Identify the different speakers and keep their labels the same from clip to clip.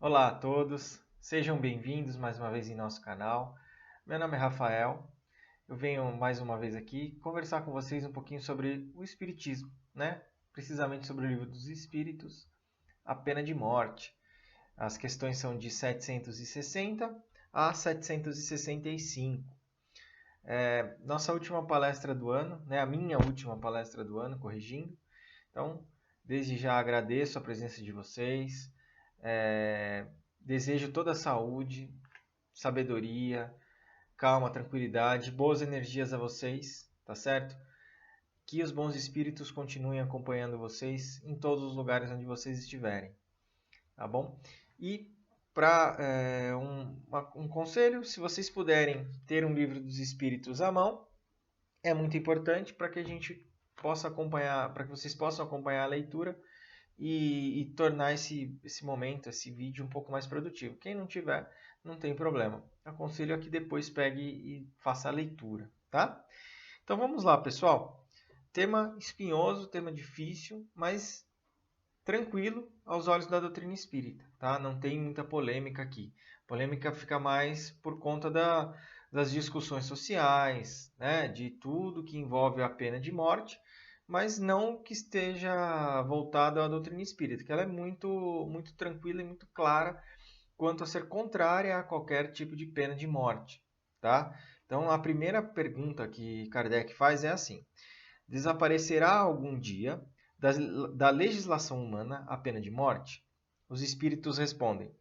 Speaker 1: Olá a todos, sejam bem-vindos mais uma vez em nosso canal. Meu nome é Rafael, eu venho mais uma vez aqui conversar com vocês um pouquinho sobre o Espiritismo, né? Precisamente sobre o Livro dos Espíritos, a pena de morte. As questões são de 760 a 765. Nossa última palestra do ano, né? A minha última palestra do ano, corrigindo. Então, desde já agradeço a presença de vocês. É, Desejo toda a saúde, sabedoria, calma, tranquilidade, boas energias a vocês, tá certo? Que os bons espíritos continuem acompanhando vocês em todos os lugares onde vocês estiverem, tá bom? E para um conselho, se vocês puderem ter um livro dos espíritos à mão, é muito importante para que a gente possa acompanhar, para que vocês possam acompanhar a leitura e tornar esse momento, esse vídeo um pouco mais produtivo. Quem não tiver, não tem problema. Aconselho a que depois pegue e faça a leitura, tá? Então vamos lá, pessoal. Tema espinhoso, tema difícil, mas tranquilo aos olhos da doutrina espírita, tá? Não tem muita polêmica aqui. Polêmica fica mais por conta das discussões sociais, né? De tudo que envolve a pena de morte, mas não que esteja voltada à doutrina espírita, que ela é muito tranquila e muito clara quanto a ser contrária a qualquer tipo de pena de morte, tá? Então a primeira pergunta que Kardec faz é assim: desaparecerá algum dia da legislação humana a pena de morte? Os espíritos respondem: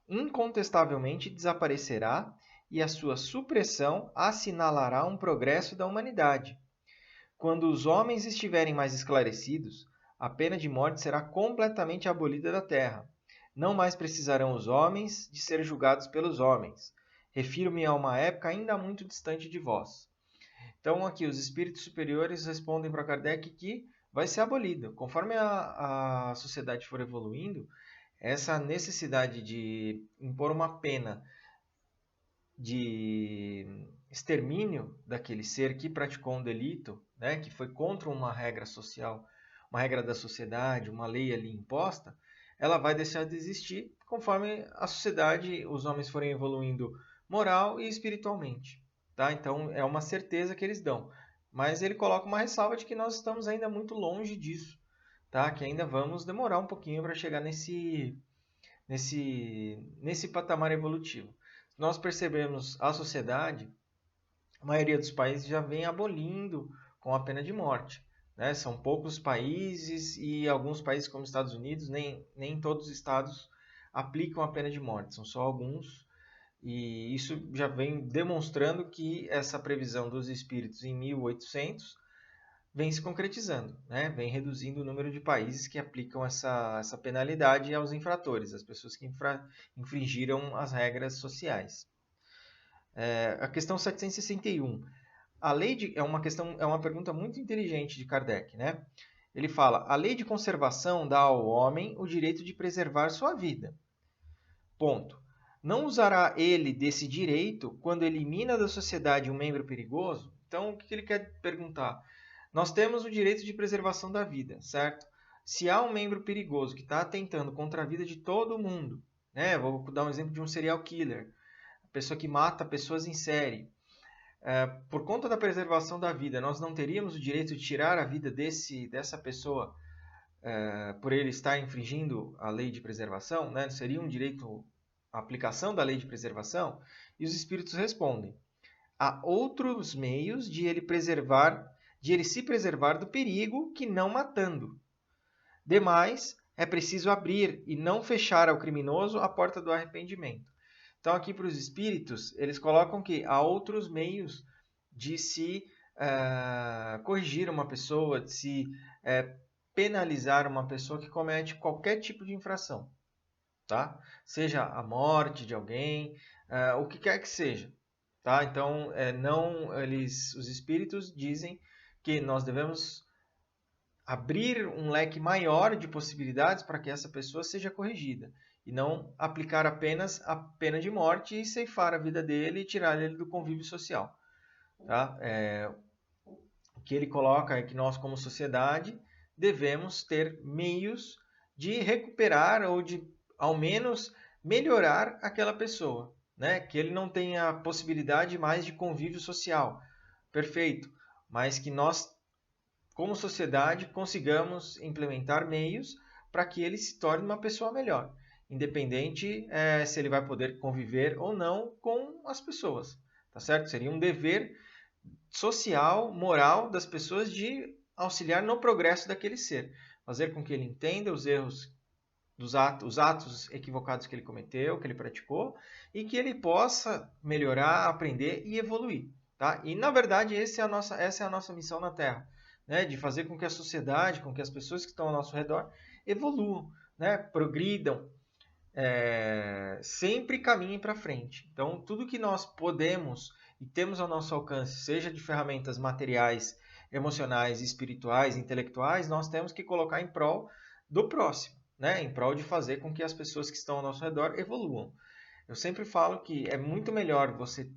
Speaker 1: incontestavelmente desaparecerá, e a sua supressão assinalará um progresso da humanidade. Quando os homens estiverem mais esclarecidos, a pena de morte será completamente abolida da terra. Não mais precisarão os homens de ser julgados pelos homens. Refiro-me a uma época ainda muito distante de vós. Então, aqui, os espíritos superiores respondem para Kardec que vai ser abolido. Conforme a sociedade for evoluindo, essa necessidade de impor uma pena de extermínio daquele ser que praticou um delito, né, que foi contra uma regra social, uma regra da sociedade, uma lei ali imposta, ela vai deixar de existir conforme a sociedade, os homens forem evoluindo moral e espiritualmente. Tá? Então é uma certeza que eles dão. Mas ele coloca uma ressalva de que nós estamos ainda muito longe disso, tá? Que ainda vamos demorar um pouquinho para chegar nesse patamar evolutivo. Nós percebemos a sociedade, a maioria dos países já vem abolindo com a pena de morte. Né? São poucos países e alguns países como os Estados Unidos, nem todos os estados aplicam a pena de morte, são só alguns. E isso já vem demonstrando que essa previsão dos espíritos em 1800 vem se concretizando, né? Vem reduzindo o número de países que aplicam essa penalidade aos infratores, as pessoas que infringiram as regras sociais. A questão 761. É uma pergunta muito inteligente de Kardec, né? Ele fala: a lei de conservação dá ao homem o direito de preservar sua vida. Ponto. Não usará ele desse direito quando elimina da sociedade um membro perigoso? Então, o que ele quer perguntar? Nós temos o direito de preservação da vida, certo? Se há um membro perigoso que está atentando contra a vida de todo mundo, né? Vou dar um exemplo de um serial killer, a pessoa que mata pessoas em série. Por conta da preservação da vida, nós não teríamos o direito de tirar a vida dessa pessoa por ele estar infringindo a lei de preservação, né? Seria um direito, a aplicação da lei de preservação? E os espíritos respondem: há outros meios de ele se preservar do perigo que não matando. Demais, é preciso abrir e não fechar ao criminoso a porta do arrependimento. Então, aqui para os espíritos, eles colocam que há outros meios de se corrigir uma pessoa, de se penalizar uma pessoa que comete qualquer tipo de infração, tá? Seja a morte de alguém, o que quer que seja, tá? Então, os espíritos dizem que nós devemos abrir um leque maior de possibilidades para que essa pessoa seja corrigida e não aplicar apenas a pena de morte e ceifar a vida dele e tirar ele do convívio social, tá? O que ele coloca é que nós, como sociedade, devemos ter meios de recuperar ou de, ao menos, melhorar aquela pessoa, né? Que ele não tenha a possibilidade mais de convívio social, perfeito, mas que nós, como sociedade, consigamos implementar meios para que ele se torne uma pessoa melhor, independente se ele vai poder conviver ou não com as pessoas, tá certo? Seria um dever social, moral das pessoas de auxiliar no progresso daquele ser, fazer com que ele entenda os erros os atos equivocados que ele cometeu, que ele praticou, e que ele possa melhorar, aprender e evoluir. Tá? E, na verdade, essa é a nossa missão na Terra, né? De fazer com que a sociedade, com que as pessoas que estão ao nosso redor evoluam, né? Progridam, sempre caminhem para frente. Então, tudo que nós podemos e temos ao nosso alcance, seja de ferramentas materiais, emocionais, espirituais, intelectuais, nós temos que colocar em prol do próximo, né? Em prol de fazer com que as pessoas que estão ao nosso redor evoluam. Eu sempre falo que é muito melhor você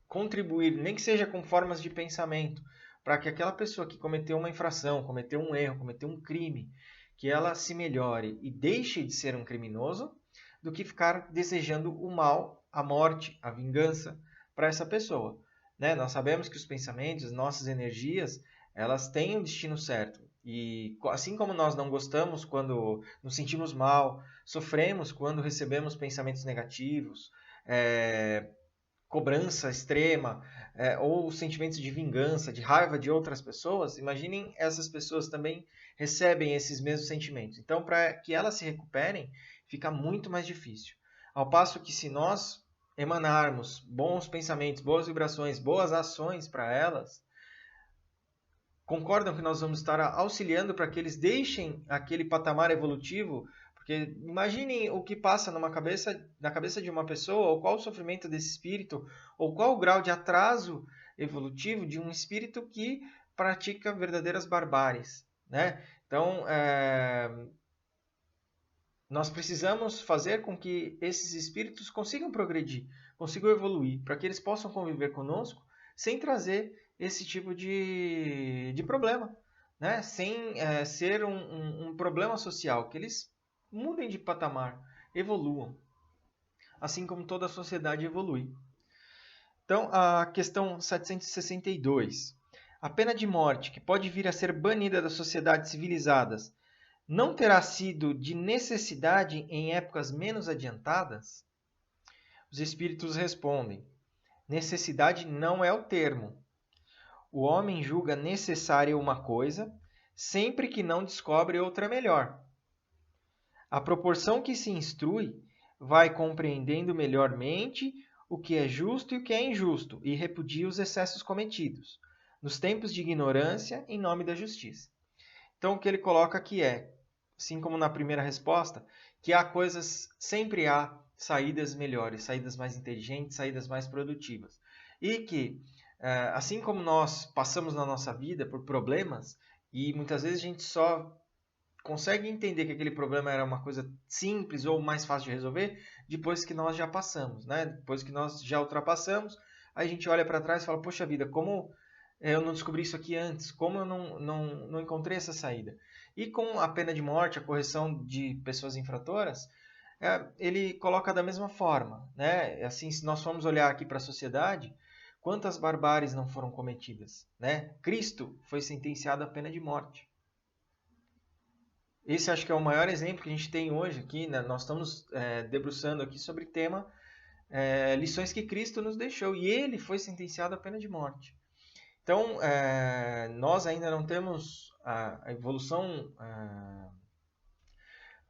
Speaker 1: contribuir, nem que seja com formas de pensamento, para que aquela pessoa que cometeu uma infração, cometeu um erro, cometeu um crime, que ela se melhore e deixe de ser um criminoso, do que ficar desejando o mal, a morte, a vingança para essa pessoa. Né? Nós sabemos que os pensamentos, nossas energias, elas têm um destino certo. E assim como nós não gostamos quando nos sentimos mal, sofremos quando recebemos pensamentos negativos, cobrança extrema, ou sentimentos de vingança, de raiva de outras pessoas, imaginem essas pessoas também recebem esses mesmos sentimentos. Então, para que elas se recuperem, fica muito mais difícil. Ao passo que se nós emanarmos bons pensamentos, boas vibrações, boas ações para elas, concordam que nós vamos estar auxiliando para que eles deixem aquele patamar evolutivo. Porque imaginem o que passa na cabeça de uma pessoa, ou qual o sofrimento desse espírito, ou qual o grau de atraso evolutivo de um espírito que pratica verdadeiras barbáries, né? Então, nós precisamos fazer com que esses espíritos consigam progredir, consigam evoluir, para que eles possam conviver conosco sem trazer esse tipo de problema, né? Sem ser um problema social, que eles mudem de patamar, evoluam, assim como toda a sociedade evolui. Então, a questão 762. A pena de morte, que pode vir a ser banida das sociedades civilizadas, não terá sido de necessidade em épocas menos adiantadas? Os espíritos respondem: necessidade não é o termo. O homem julga necessária uma coisa, sempre que não descobre outra melhor. À proporção que se instrui, vai compreendendo melhormente o que é justo e o que é injusto, e repudia os excessos cometidos, nos tempos de ignorância, em nome da justiça. Então, o que ele coloca aqui é, assim como na primeira resposta, que sempre há saídas melhores, saídas mais inteligentes, saídas mais produtivas. E que, assim como nós passamos na nossa vida por problemas, e muitas vezes a gente só consegue entender que aquele problema era uma coisa simples ou mais fácil de resolver depois que nós já passamos, né? Depois que nós já ultrapassamos, aí a gente olha para trás e fala, poxa vida, como eu não descobri isso aqui antes? Como eu não encontrei essa saída? E com a pena de morte, a correção de pessoas infratoras, ele coloca da mesma forma, né? Assim, se nós formos olhar aqui para a sociedade, quantas barbáries não foram cometidas, né? Cristo foi sentenciado à pena de morte. Esse acho que é o maior exemplo que a gente tem hoje aqui, né? Nós estamos debruçando aqui sobre o tema lições que Cristo nos deixou, e ele foi sentenciado à pena de morte. Então, nós ainda não temos a evolução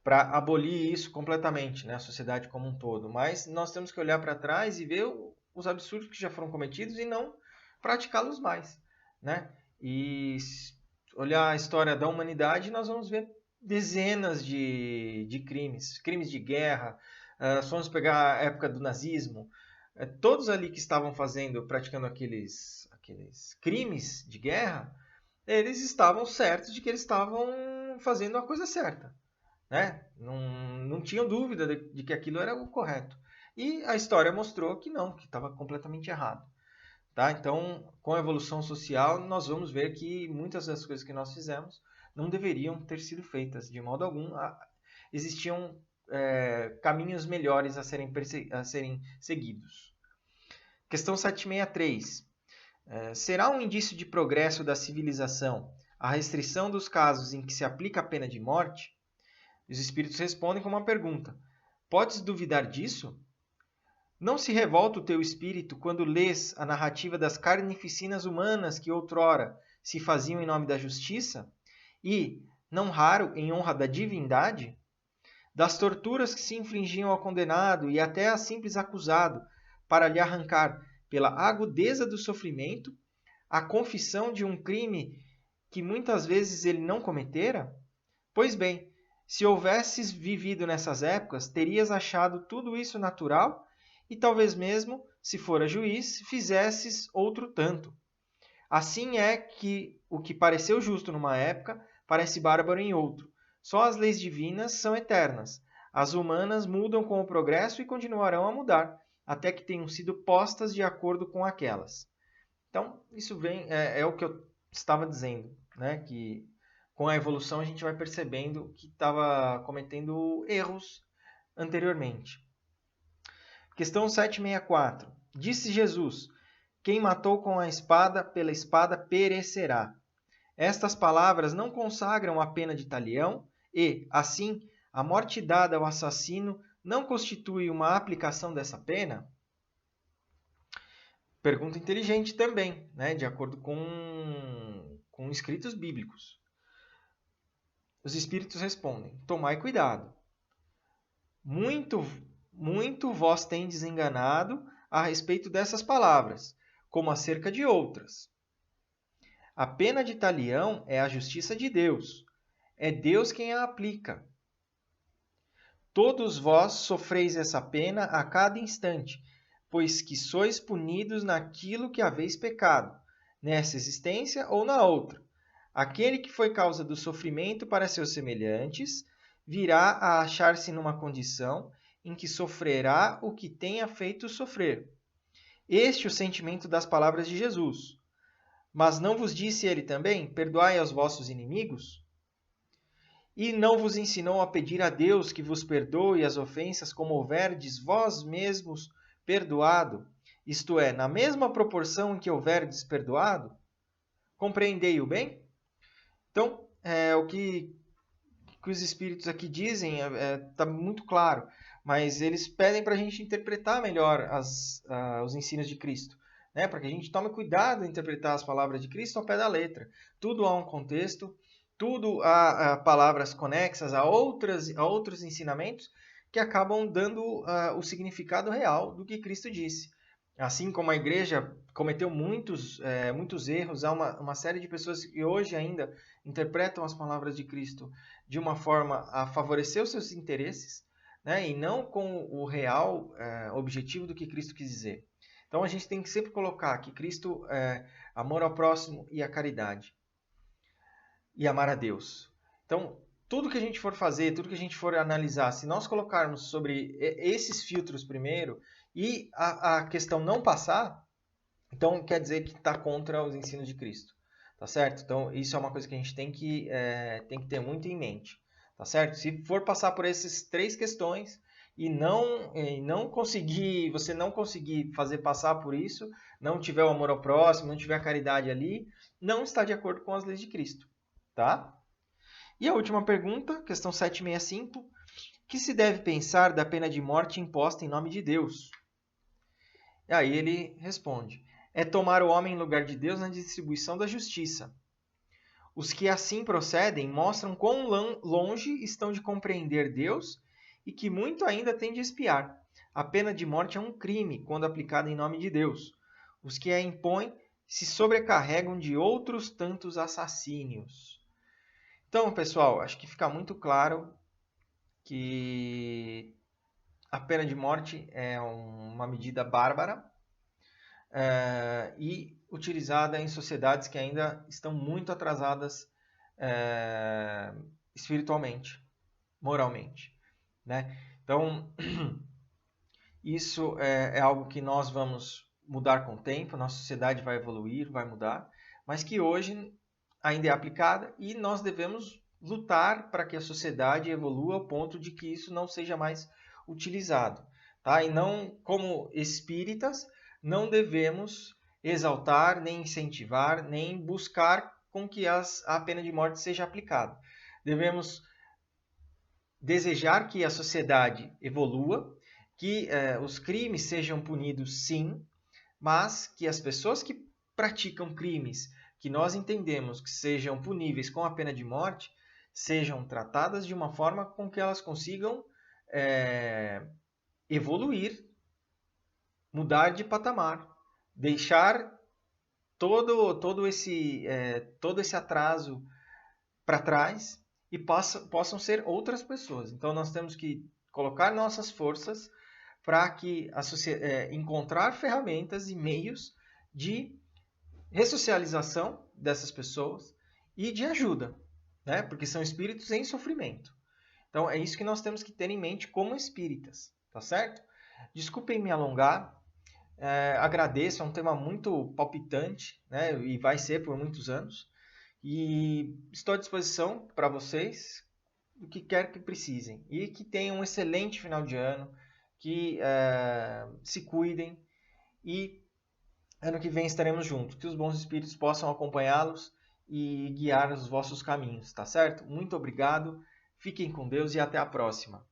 Speaker 1: para abolir isso completamente, né? A sociedade como um todo, mas nós temos que olhar para trás e ver os absurdos que já foram cometidos e não praticá-los mais, né? E olhar a história da humanidade, nós vamos ver dezenas de crimes de guerra. Se vamos pegar a época do nazismo, todos ali que estavam praticando aqueles crimes de guerra, eles estavam certos de que eles estavam fazendo a coisa certa, né? Não tinham dúvida de que aquilo era o correto. E a história mostrou que não, que estava completamente errado. Tá? Então, com a evolução social, nós vamos ver que muitas das coisas que nós fizemos não deveriam ter sido feitas de modo algum. Existiam caminhos melhores a serem seguidos. Questão 763. Será um indício de progresso da civilização a restrição dos casos em que se aplica a pena de morte? Os espíritos respondem com uma pergunta. Podes duvidar disso? Não se revolta o teu espírito quando lês a narrativa das carnificinas humanas que outrora se faziam em nome da justiça e, não raro, em honra da divindade? Das torturas que se infligiam ao condenado e até a simples acusado para lhe arrancar, pela agudeza do sofrimento, a confissão de um crime que muitas vezes ele não cometera? Pois bem, se houvesses vivido nessas épocas, terias achado tudo isso natural e talvez mesmo, se fora juiz, fizesses outro tanto. Assim é que o que pareceu justo numa época parece bárbaro em outro. Só as leis divinas são eternas. As humanas mudam com o progresso e continuarão a mudar, até que tenham sido postas de acordo com aquelas. Então, isso é o que eu estava dizendo, né? Que com a evolução a gente vai percebendo que estava cometendo erros anteriormente. Questão 764. Disse Jesus: quem matou com a espada, pela espada perecerá. Estas palavras não consagram a pena de talião e, assim, a morte dada ao assassino não constitui uma aplicação dessa pena? Pergunta inteligente também, né? De acordo com escritos bíblicos. Os espíritos respondem: tomai cuidado. Muito vós tendes enganado a respeito dessas palavras, como acerca de outras. A pena de talião é a justiça de Deus. É Deus quem a aplica. Todos vós sofreis essa pena a cada instante, pois que sois punidos naquilo que haveis pecado, nessa existência ou na outra. Aquele que foi causa do sofrimento para seus semelhantes, virá a achar-se numa condição em que sofrerá o que tenha feito sofrer. Este é o sentimento das palavras de Jesus. Mas não vos disse ele também: perdoai aos vossos inimigos? E não vos ensinou a pedir a Deus que vos perdoe as ofensas como houverdes vós mesmos perdoado, isto é, na mesma proporção em que houverdes perdoado? Compreendei-o bem? Então, o que os espíritos aqui dizem está muito claro, mas eles pedem para a gente interpretar melhor os ensinos de Cristo, né? Para que a gente tome cuidado em interpretar as palavras de Cristo ao pé da letra. Tudo há um contexto, tudo há palavras conexas a outros ensinamentos que acabam dando o significado real do que Cristo disse. Assim como a igreja cometeu muitos erros, há uma série de pessoas que hoje ainda interpretam as palavras de Cristo de uma forma a favorecer os seus interesses, né, e não com o real objetivo do que Cristo quis dizer. Então a gente tem que sempre colocar que Cristo é amor ao próximo e a caridade. E amar a Deus. Então, tudo que a gente for fazer, tudo que a gente for analisar, se nós colocarmos sobre esses filtros primeiro e a questão não passar, então quer dizer que está contra os ensinos de Cristo. Tá certo? Então, isso é uma coisa que a gente tem que ter muito em mente. Tá certo? Se for passar por essas três questões e você não conseguir fazer passar por isso, não tiver o amor ao próximo, não tiver a caridade ali, não está de acordo com as leis de Cristo. Tá? E a última pergunta, questão 765, que se deve pensar da pena de morte imposta em nome de Deus? E aí ele responde: é tomar o homem em lugar de Deus na distribuição da justiça. Os que assim procedem mostram quão longe estão de compreender Deus e que muito ainda têm de espiar. A pena de morte é um crime quando aplicada em nome de Deus. Os que a impõem se sobrecarregam de outros tantos assassínios. Então, pessoal, acho que fica muito claro que a pena de morte é uma medida bárbara e utilizada em sociedades que ainda estão muito atrasadas espiritualmente, moralmente, né? Então, isso é algo que nós vamos mudar com o tempo, nossa sociedade vai evoluir, vai mudar, mas que hoje ainda é aplicada e nós devemos lutar para que a sociedade evolua ao ponto de que isso não seja mais utilizado, tá? E não, como espíritas, não devemos exaltar, nem incentivar, nem buscar com que a pena de morte seja aplicada. Devemos desejar que a sociedade evolua, que os crimes sejam punidos, sim, mas que as pessoas que praticam crimes que nós entendemos que sejam puníveis com a pena de morte sejam tratadas de uma forma com que elas consigam evoluir, mudar de patamar, deixar todo esse atraso para trás e possam ser outras pessoas. Então nós temos que colocar nossas forças para que encontrar ferramentas e meios de ressocialização dessas pessoas e de ajuda, né? Porque são espíritos em sofrimento. Então é isso que nós temos que ter em mente como espíritas, tá certo? Desculpem me alongar, agradeço, é um tema muito palpitante, né? E vai ser por muitos anos. E estou à disposição para vocês, o que quer que precisem. E que tenham um excelente final de ano, que se cuidem e ano que vem estaremos juntos. Que os bons espíritos possam acompanhá-los e guiar os vossos caminhos, tá certo? Muito obrigado, fiquem com Deus e até a próxima.